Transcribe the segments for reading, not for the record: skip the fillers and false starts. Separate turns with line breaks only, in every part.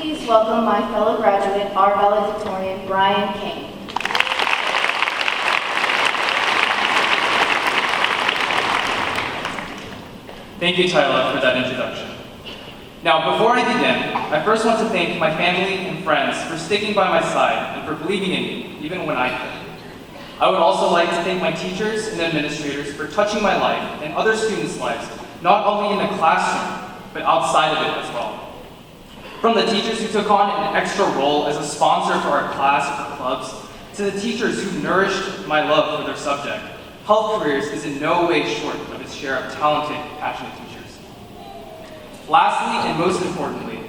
Please welcome my fellow graduate, our valedictorian, Kang.
Thank you, Tyler, for that introduction. Now, before I begin, I first want to thank my family and friends for sticking by my side and for believing in me, even when I couldn't. I would also like to thank my teachers and administrators for touching my life and other students' lives, not only in the classroom, but outside of it as well. From the teachers who took on an extra role as a sponsor for our class or clubs, to the teachers who nourished my love for their subject, Health Careers is in no way short of its share of talented, passionate teachers. Lastly, and most importantly,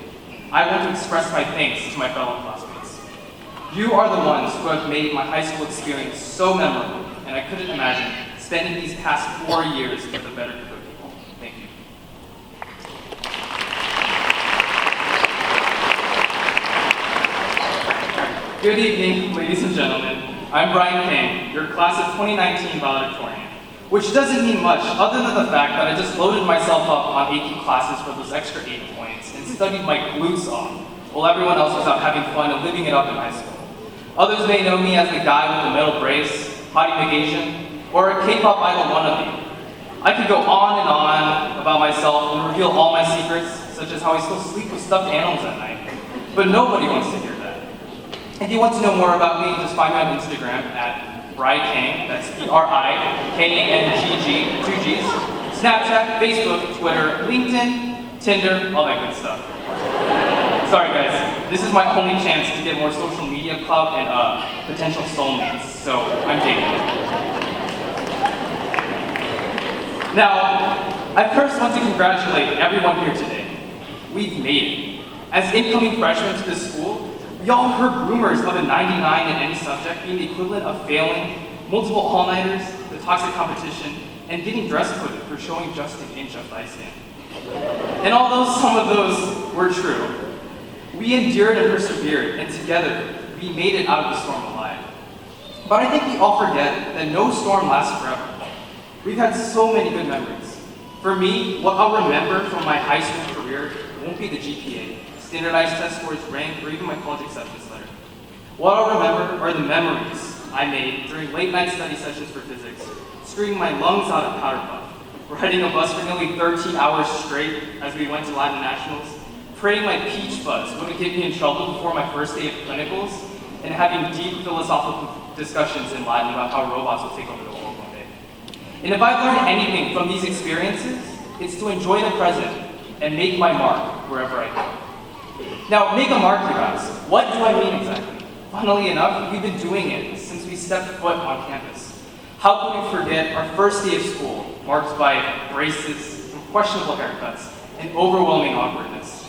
I want to express my thanks to my fellow classmates. You are the ones who have made my high school experience so memorable, and I couldn't imagine spending these past 4 years with a better group of people. Thank you. Good evening, ladies and gentlemen. I'm Kang, your class of 2019 valedictorian, which doesn't mean much other than the fact that I just loaded myself up on AP classes for those extra 8 points and studied my glutes off, while everyone else was out having fun and living it up in high school. Others may know me as the guy with the metal brace, hottie McAsian, or a K-pop idol wannabe. I could go on and on about myself and reveal all my secrets, such as how I still sleep with stuffed animals at night. But nobody wants to hear that. If you want to know more about me, just find me on Instagram at Kang, that's BRIKANGG, 2 G's, Snapchat, Facebook, Twitter, LinkedIn, Tinder, all that good stuff. Sorry guys, this is my only chance to get more social media clout and potential soulmates, so I'm taking it. Now, I first want to congratulate everyone here today. We've made it. As incoming freshmen to this school, we all heard rumors of a 99 in any subject being the equivalent of failing, multiple all-nighters, the toxic competition, and getting dress coded for showing just an inch of thigh skin. And although some of those were true, we endured and persevered, and together, we made it out of the storm alive. But I think we all forget that no storm lasts forever. We've had so many good memories. For me, what I'll remember from my high school career won't be the GPA, standardized test scores, rank, or even my college acceptance letter. What I'll remember are the memories I made during late night study sessions for physics, screaming my lungs out at powder puff, riding a bus for nearly 13 hours straight as we went to Latin Nationals, praying my peach fuzz wouldn't get me in trouble before my first day of clinicals, and having deep philosophical discussions in Latin about how robots will take over the world one day. And if I've learned anything from these experiences, it's to enjoy the present and make my mark wherever I go. Now, make a mark, you guys. What do I mean exactly? Funnily enough, we've been doing it since we stepped foot on campus. How could we forget our first day of school, marked by braces, some questionable haircuts, and overwhelming awkwardness?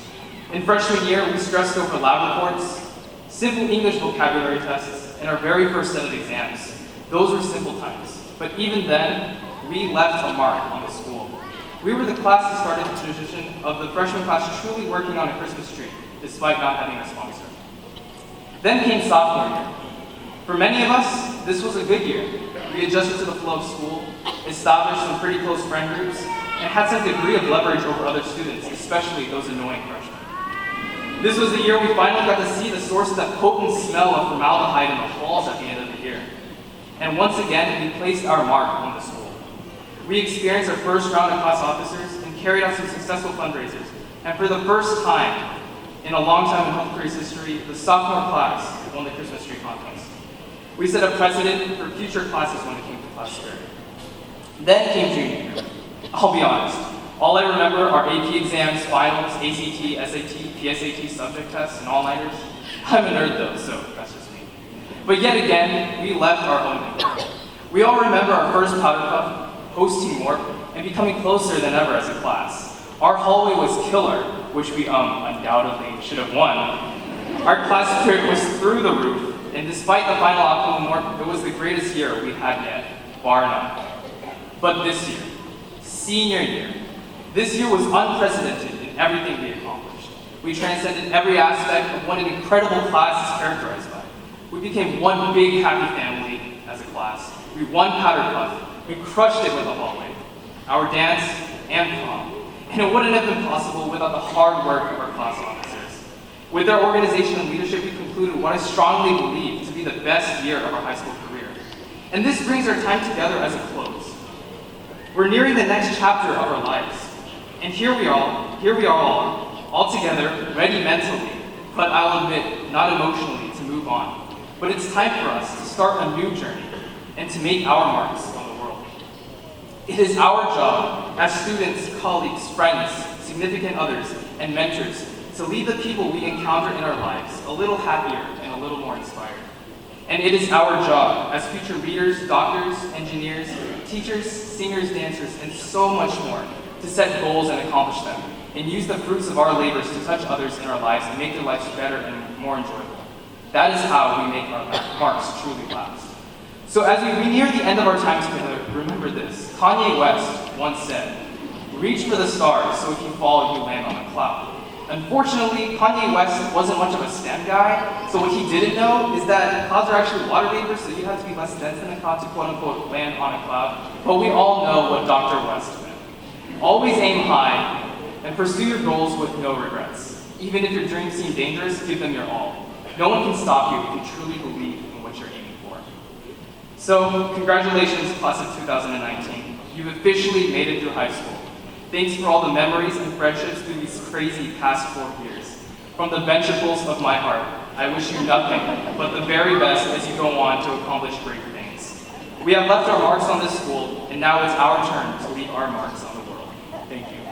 In freshman year, we stressed over lab reports, simple English vocabulary tests, and our very first set of exams. Those were simple times. But even then, we left a mark on the school. We were the class that started the tradition of the freshman class truly working on a Christmas tree, despite not having a sponsor. Then came sophomore year. For many of us, this was a good year. We adjusted to the flow of school, established some pretty close friend groups, and had some degree of leverage over other students, especially those annoying freshmen. This was the year we finally got to see the source of that potent smell of formaldehyde in the halls at the end of the year. And once again, we placed our mark on the school. We experienced our first round of class officers and carried out some successful fundraisers. And for the first time in a long time in Health Careers history, the sophomore class won the Christmas tree contest. We set a precedent for future classes when it came to class spirit. Then came junior year. I'll be honest. All I remember are AP exams, finals, ACT, SAT, PSAT, subject tests, and all-nighters. I'm a nerd though, so that's just me. But yet again, we left our own imprint. We all remember our first powder puff, post-team work, and becoming closer than ever as a class. Our hallway was killer, which we undoubtedly should have won. Our class spirit was through the roof, and despite the final outcome of work, it was the greatest year we had yet, bar none. But this year, senior year, this year was unprecedented in everything we accomplished. We transcended every aspect of what an incredible class is characterized by. We became one big happy family as a class. We won powder puff. We crushed it with the hallway, our dance, and prom. And it wouldn't have been possible without the hard work of our class officers. With our organization and leadership, we concluded what I strongly believe to be the best year of our high school career. And this brings our time together as a close. We're nearing the next chapter of our lives. And here we are all together, ready mentally, but I'll admit, not emotionally, to move on. But it's time for us to start a new journey and to make our marks on the world. It is our job as students, colleagues, friends, significant others, and mentors to lead the people we encounter in our lives a little happier and a little more inspired. And it is our job as future leaders, doctors, engineers, teachers, singers, dancers, and so much more to set goals and accomplish them, and use the fruits of our labors to touch others in our lives and make their lives better and more enjoyable. That is how we make our marks truly last. So as we near the end of our time together, remember this. Kanye West once said, "Reach for the stars, so if you fall, you land on a cloud." Unfortunately, Kanye West wasn't much of a STEM guy, so what he didn't know is that clouds are actually water vapor, so you have to be less dense than a cloud to quote-unquote land on a cloud. But we all know what Dr. West meant. Always aim high and pursue your goals with no regrets. Even if your dreams seem dangerous, give them your all. No one can stop you if you truly believe in what you're aiming for. So, congratulations, class of 2019. You've officially made it through high school. Thanks for all the memories and friendships through these crazy past 4 years. From the ventricles of my heart, I wish you nothing but the very best as you go on to accomplish great things. We have left our marks on this school, and now it's our turn to leave our marks on the world. Thank you.